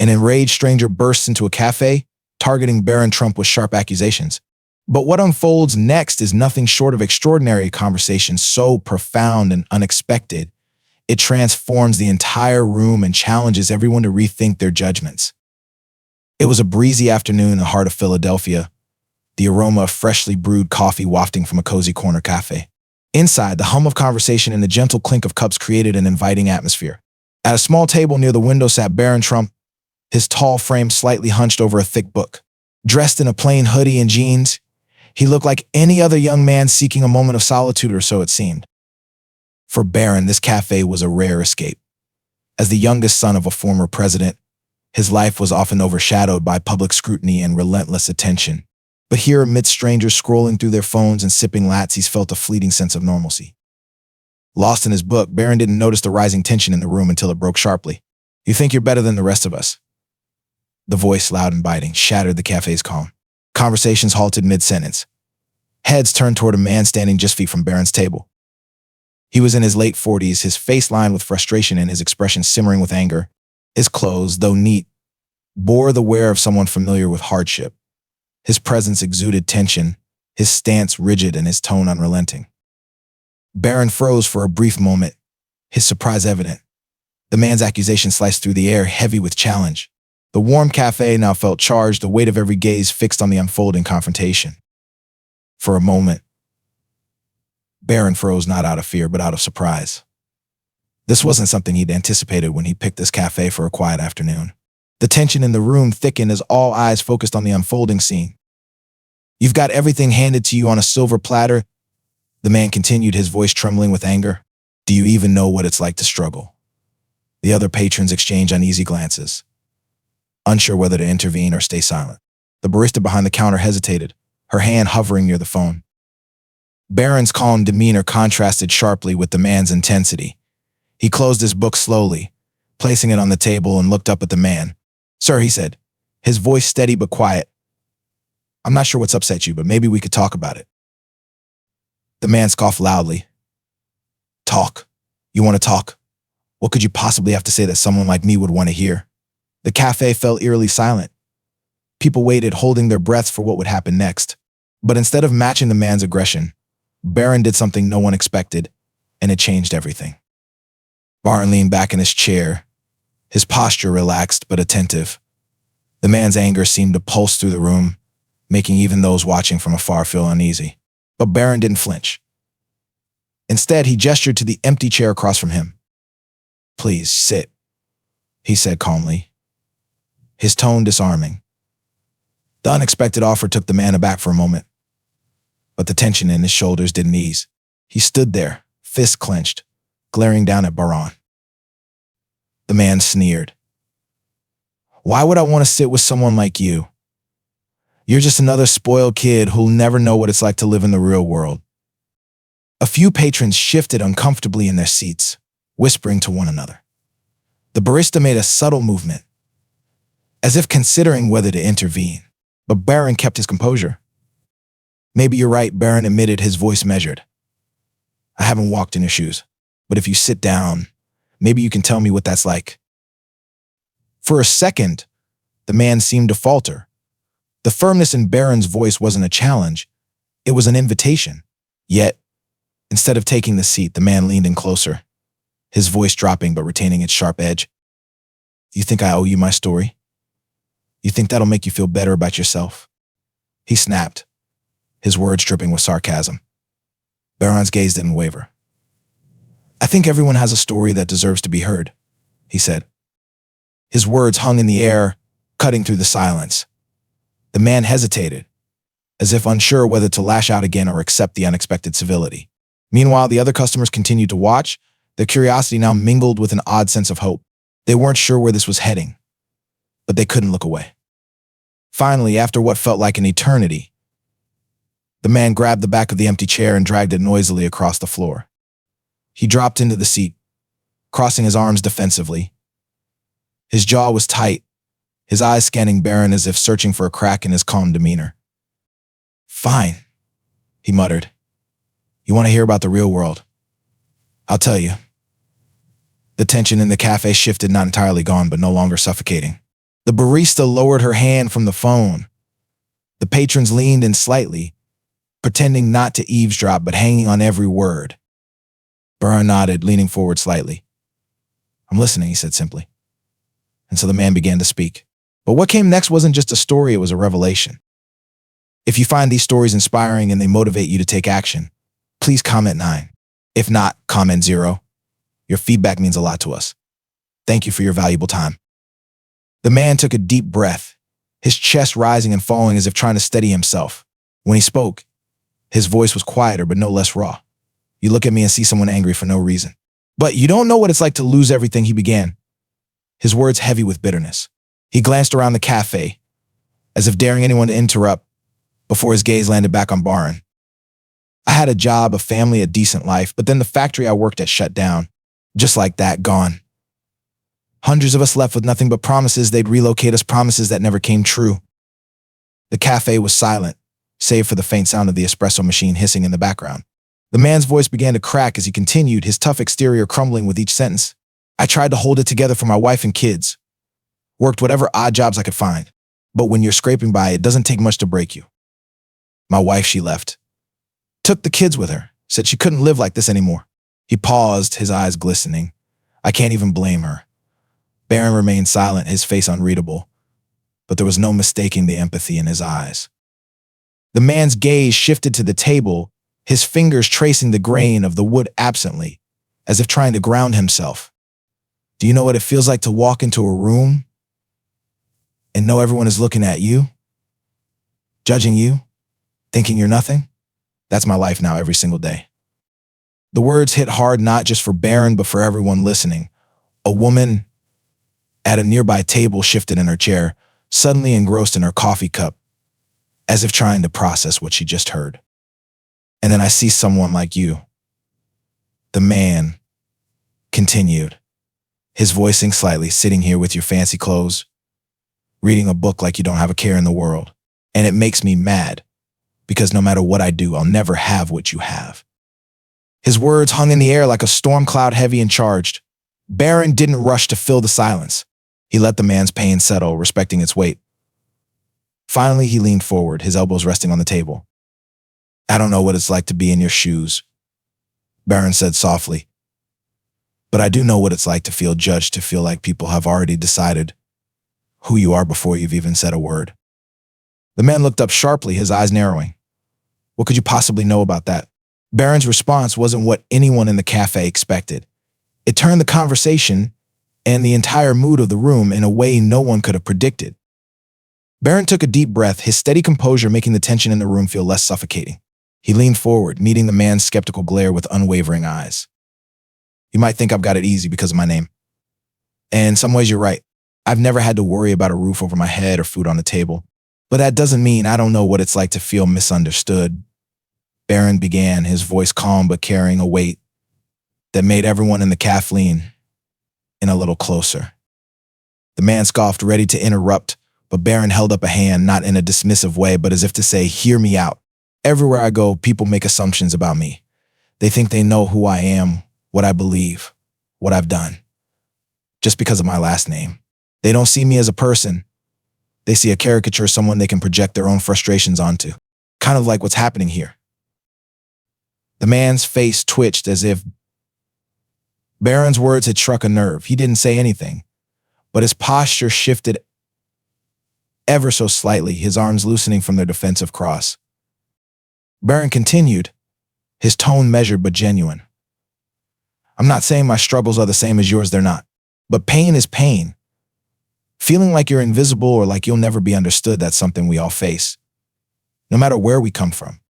An enraged stranger bursts into a cafe, targeting Barron Trump with sharp accusations. But what unfolds next is nothing short of extraordinary. A conversation so profound and unexpected, it transforms the entire room and challenges everyone to rethink their judgments. It was a breezy afternoon in the heart of Philadelphia, the aroma of freshly brewed coffee wafting from a cozy corner cafe. Inside, the hum of conversation and the gentle clink of cups created an inviting atmosphere. At a small table near the window sat Barron Trump, his tall frame slightly hunched over a thick book. Dressed in a plain hoodie and jeans, he looked like any other young man seeking a moment of solitude, or so it seemed. For Barron, this cafe was a rare escape. As the youngest son of a former president, his life was often overshadowed by public scrutiny and relentless attention. But here, amidst strangers scrolling through their phones and sipping lattes, felt a fleeting sense of normalcy. Lost in his book, Barron didn't notice the rising tension in the room until it broke sharply. "You think you're better than the rest of us?" The voice, loud and biting, shattered the cafe's calm. Conversations halted mid-sentence. Heads turned toward a man standing just feet from Barron's table. He was in his late 40s, his face lined with frustration and his expression simmering with anger. His clothes, though neat, bore the wear of someone familiar with hardship. His presence exuded tension, his stance rigid and his tone unrelenting. Barron froze for a brief moment, his surprise evident. The man's accusation sliced through the air, heavy with challenge. The warm cafe now felt charged, the weight of every gaze fixed on the unfolding confrontation. For a moment, Barron froze, not out of fear, but out of surprise. This wasn't something he'd anticipated when he picked this cafe for a quiet afternoon. The tension in the room thickened as all eyes focused on the unfolding scene. "You've got everything handed to you on a silver platter," the man continued, his voice trembling with anger. "Do you even know what it's like to struggle?" The other patrons exchanged uneasy glances, unsure whether to intervene or stay silent. The barista behind the counter hesitated, her hand hovering near the phone. Barron's calm demeanor contrasted sharply with the man's intensity. He closed his book slowly, placing it on the table, and looked up at the man. "Sir," he said, his voice steady but quiet, "I'm not sure what's upset you, but maybe we could talk about it." The man scoffed loudly. "Talk? You want to talk? What could you possibly have to say that someone like me would want to hear?" The cafe fell eerily silent. People waited, holding their breaths for what would happen next. But instead of matching the man's aggression, Barron did something no one expected, and it changed everything. Barron leaned back in his chair, his posture relaxed but attentive. The man's anger seemed to pulse through the room, making even those watching from afar feel uneasy. But Barron didn't flinch. Instead, he gestured to the empty chair across from him. "Please, sit," he said calmly, his tone disarming. The unexpected offer took the man aback for a moment, but the tension in his shoulders didn't ease. He stood there, fists clenched, glaring down at Barron. The man sneered. "Why would I want to sit with someone like you? You're just another spoiled kid who'll never know what it's like to live in the real world." A few patrons shifted uncomfortably in their seats, whispering to one another. The barista made a subtle movement, as if considering whether to intervene, but Barron kept his composure. "Maybe you're right," Barron admitted, his voice measured. "I haven't walked in your shoes, but if you sit down, maybe you can tell me what that's like." For a second, the man seemed to falter. The firmness in Barron's voice wasn't a challenge, it was an invitation. Yet, instead of taking the seat, the man leaned in closer, his voice dropping but retaining its sharp edge. "You think I owe you my story? You think that'll make you feel better about yourself?" He snapped, his words dripping with sarcasm. Barron's gaze didn't waver. "I think everyone has a story that deserves to be heard," he said. His words hung in the air, cutting through the silence. The man hesitated, as if unsure whether to lash out again or accept the unexpected civility. Meanwhile, the other customers continued to watch, their curiosity now mingled with an odd sense of hope. They weren't sure where this was heading, but they couldn't look away. Finally, after what felt like an eternity, the man grabbed the back of the empty chair and dragged it noisily across the floor. He dropped into the seat, crossing his arms defensively. His jaw was tight, his eyes scanning Barron as if searching for a crack in his calm demeanor. "Fine," he muttered. "You want to hear about the real world? I'll tell you." The tension in the cafe shifted, not entirely gone, but no longer suffocating. The barista lowered her hand from the phone. The patrons leaned in slightly, pretending not to eavesdrop but hanging on every word. Barron nodded, leaning forward slightly. "I'm listening," he said simply. And so the man began to speak. But what came next wasn't just a story, it was a revelation. If you find these stories inspiring and they motivate you to take action, please comment 9. If not, comment 0. Your feedback means a lot to us. Thank you for your valuable time. The man took a deep breath, his chest rising and falling as if trying to steady himself. When he spoke, his voice was quieter but no less raw. "You look at me and see someone angry for no reason. But you don't know what it's like to lose everything," he began, his words heavy with bitterness. He glanced around the cafe, as if daring anyone to interrupt, before his gaze landed back on Barron. "I had a job, a family, a decent life, but then the factory I worked at shut down. Just like that, gone. Hundreds of us left with nothing but promises they'd relocate us, promises that never came true." The cafe was silent, save for the faint sound of the espresso machine hissing in the background. The man's voice began to crack as he continued, his tough exterior crumbling with each sentence. "I tried to hold it together for my wife and kids. Worked whatever odd jobs I could find. But when you're scraping by, it doesn't take much to break you. My wife, she left. Took the kids with her. Said she couldn't live like this anymore." He paused, his eyes glistening. "I can't even blame her." Barron remained silent, his face unreadable. But there was no mistaking the empathy in his eyes. The man's gaze shifted to the table, his fingers tracing the grain of the wood absently, as if trying to ground himself. "Do you know what it feels like to walk into a room and know everyone is looking at you, judging you, thinking you're nothing? That's my life now every single day." The words hit hard not just for Barron but for everyone listening. A woman at a nearby table shifted in her chair, suddenly engrossed in her coffee cup, as if trying to process what she just heard. "And then I see someone like you." The man continued, his voicing slightly, "sitting here with your fancy clothes, reading a book like you don't have a care in the world. And it makes me mad, because no matter what I do, I'll never have what you have." His words hung in the air like a storm cloud, heavy and charged. Barron didn't rush to fill the silence. He let the man's pain settle, respecting its weight. Finally, he leaned forward, his elbows resting on the table. "I don't know what it's like to be in your shoes," Barron said softly. "But I do know what it's like to feel judged, to feel like people have already decided who you are before you've even said a word." The man looked up sharply, his eyes narrowing. "What could you possibly know about that?" Barron's response wasn't what anyone in the cafe expected. It turned the conversation and the entire mood of the room in a way no one could have predicted. Barron took a deep breath, his steady composure making the tension in the room feel less suffocating. He leaned forward, meeting the man's skeptical glare with unwavering eyes. "You might think I've got it easy because of my name. And in some ways you're right. I've never had to worry about a roof over my head or food on the table. But that doesn't mean I don't know what it's like to feel misunderstood." Barron began, his voice calm but carrying a weight that made everyone in the cafe lean in a little closer. The man scoffed, ready to interrupt, but Barron held up a hand, not in a dismissive way, but as if to say, "Hear me out. Everywhere I go, people make assumptions about me. They think they know who I am, what I believe, what I've done, just because of my last name. They don't see me as a person. They see a caricature, someone they can project their own frustrations onto. Kind of like what's happening here." The man's face twitched as if Barron's words had struck a nerve. He didn't say anything, but his posture shifted ever so slightly, his arms loosening from their defensive cross. Barron continued, his tone measured but genuine. "I'm not saying my struggles are the same as yours, they're not. But pain is pain. Feeling like you're invisible or like you'll never be understood, that's something we all face, no matter where we come from."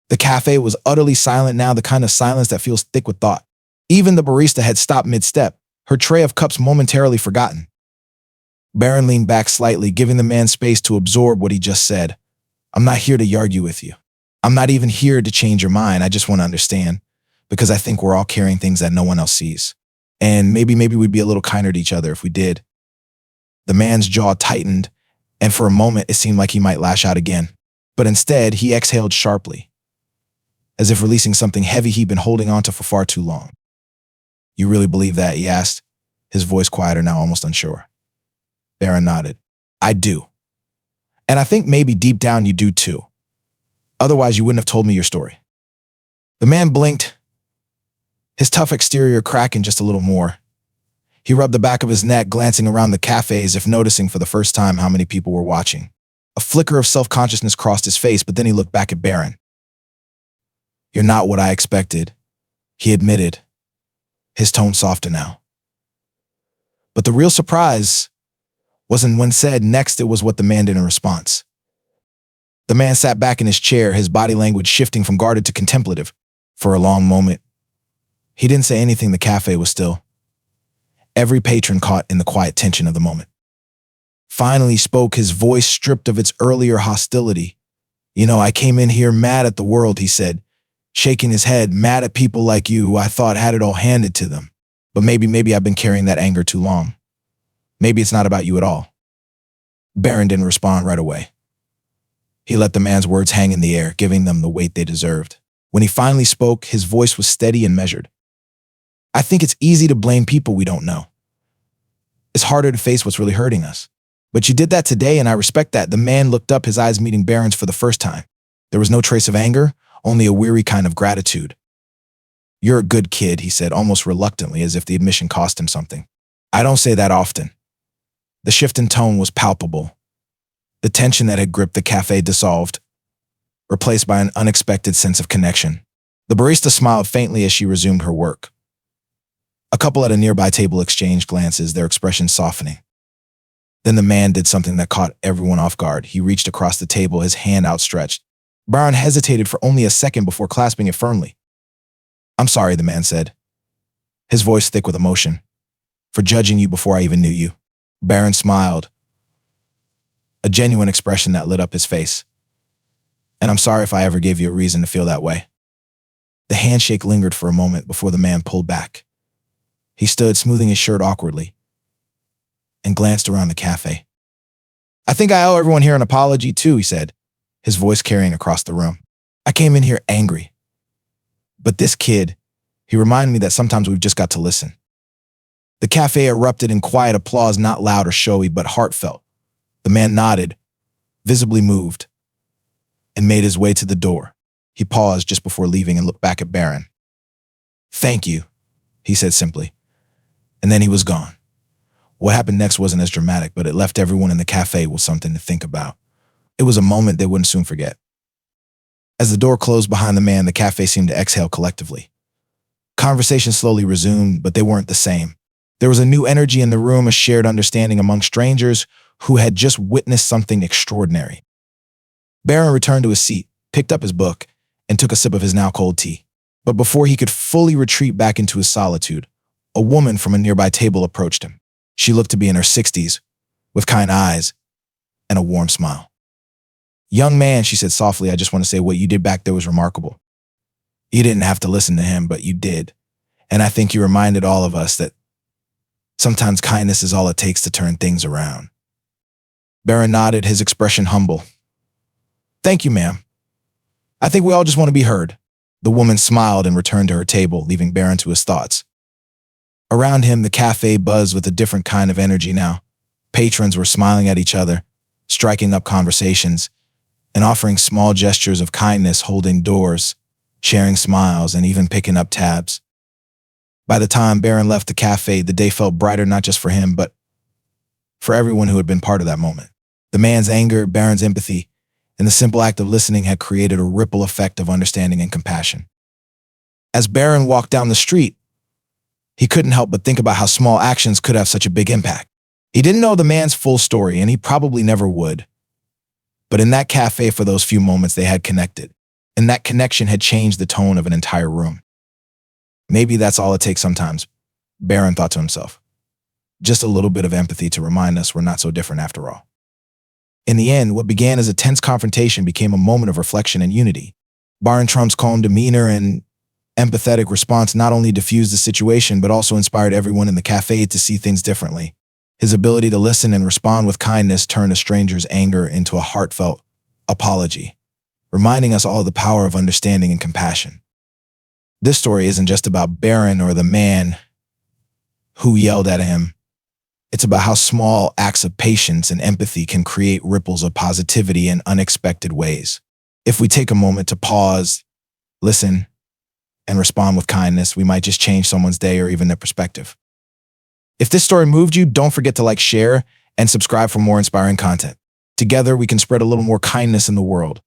The cafe was utterly silent now, the kind of silence that feels thick with thought. Even the barista had stopped mid-step, her tray of cups momentarily forgotten. Barron leaned back slightly, giving the man space to absorb what he just said. "I'm not here to argue with you. I'm not even here to change your mind. I just want to understand, because I think we're all carrying things that no one else sees. And maybe we'd be a little kinder to each other if we did." The man's jaw tightened, and for a moment it seemed like he might lash out again. But instead, he exhaled sharply, as if releasing something heavy he'd been holding onto for far too long. "You really believe that?" he asked, his voice quieter now, almost unsure. Barron nodded. I do. And I think maybe deep down you do too. Otherwise, you wouldn't have told me your story. The man blinked, his tough exterior cracking just a little more. He rubbed the back of his neck, glancing around the cafe as if noticing for the first time how many people were watching. A flicker of self-consciousness crossed his face, but then he looked back at Barron. You're not what I expected, he admitted, his tone softer now. But the real surprise wasn't when said next, it was what the man did in response. The man sat back in his chair, his body language shifting from guarded to contemplative. For a long moment, he didn't say anything. The cafe was still. Every patron caught in the quiet tension of the moment. Finally spoke, his voice stripped of its earlier hostility. I came in here mad at the world, he said, shaking his head, mad at people like you who I thought had it all handed to them. But maybe I've been carrying that anger too long. Maybe it's not about you at all. Barron didn't respond right away. He let the man's words hang in the air, giving them the weight they deserved. When he finally spoke, his voice was steady and measured. I think it's easy to blame people we don't know. It's harder to face what's really hurting us. But you did that today, and I respect that. The man looked up, his eyes meeting Barron's for the first time. There was no trace of anger, only a weary kind of gratitude. You're a good kid, he said, almost reluctantly, as if the admission cost him something. I don't say that often. The shift in tone was palpable. The tension that had gripped the cafe dissolved, replaced by an unexpected sense of connection. The barista smiled faintly as she resumed her work. A couple at a nearby table exchanged glances, their expressions softening. Then the man did something that caught everyone off guard. He reached across the table, his hand outstretched. Barron hesitated for only a second before clasping it firmly. I'm sorry, the man said, his voice thick with emotion, for judging you before I even knew you. Barron smiled, a genuine expression that lit up his face. And I'm sorry if I ever gave you a reason to feel that way. The handshake lingered for a moment before the man pulled back. He stood, smoothing his shirt awkwardly, and glanced around the cafe. I think I owe everyone here an apology too, he said, his voice carrying across the room. I came in here angry. But this kid, he reminded me that sometimes we've just got to listen. The cafe erupted in quiet applause, not loud or showy, but heartfelt. The man nodded, visibly moved, and made his way to the door. He paused just before leaving and looked back at Barron. Thank you, he said simply. And then he was gone. What happened next wasn't as dramatic, but it left everyone in the cafe with something to think about. It was a moment they wouldn't soon forget. As the door closed behind the man, the cafe seemed to exhale collectively. Conversation slowly resumed, but they weren't the same. There was a new energy in the room, a shared understanding among strangers who had just witnessed something extraordinary. Barron returned to his seat, picked up his book, and took a sip of his now cold tea. But before he could fully retreat back into his solitude, a woman from a nearby table approached him. She looked to be in her 60s, with kind eyes and a warm smile. Young man, she said softly, I just want to say what you did back there was remarkable. You didn't have to listen to him, but you did. And I think you reminded all of us that sometimes kindness is all it takes to turn things around. Barron nodded, his expression humble. Thank you, ma'am. I think we all just want to be heard. The woman smiled and returned to her table, leaving Barron to his thoughts. Around him, the cafe buzzed with a different kind of energy now. Patrons were smiling at each other, striking up conversations, and offering small gestures of kindness, holding doors, sharing smiles, and even picking up tabs. By the time Barron left the cafe, the day felt brighter not just for him, but for everyone who had been part of that moment. The man's anger, Barron's empathy, and the simple act of listening had created a ripple effect of understanding and compassion. As Barron walked down the street, he couldn't help but think about how small actions could have such a big impact. He didn't know the man's full story, and he probably never would. But in that cafe, for those few moments, they had connected, and that connection had changed the tone of an entire room. Maybe that's all it takes sometimes, Barron thought to himself. Just a little bit of empathy to remind us we're not so different after all. In the end, what began as a tense confrontation became a moment of reflection and unity. Barron Trump's calm demeanor and empathetic response not only diffused the situation, but also inspired everyone in the cafe to see things differently. His ability to listen and respond with kindness turned a stranger's anger into a heartfelt apology, reminding us all of the power of understanding and compassion. This story isn't just about Barron or the man who yelled at him. It's about how small acts of patience and empathy can create ripples of positivity in unexpected ways. If we take a moment to pause, listen, and respond with kindness, we might just change someone's day or even their perspective. If this story moved you, don't forget to like, share, and subscribe for more inspiring content. Together, we can spread a little more kindness in the world.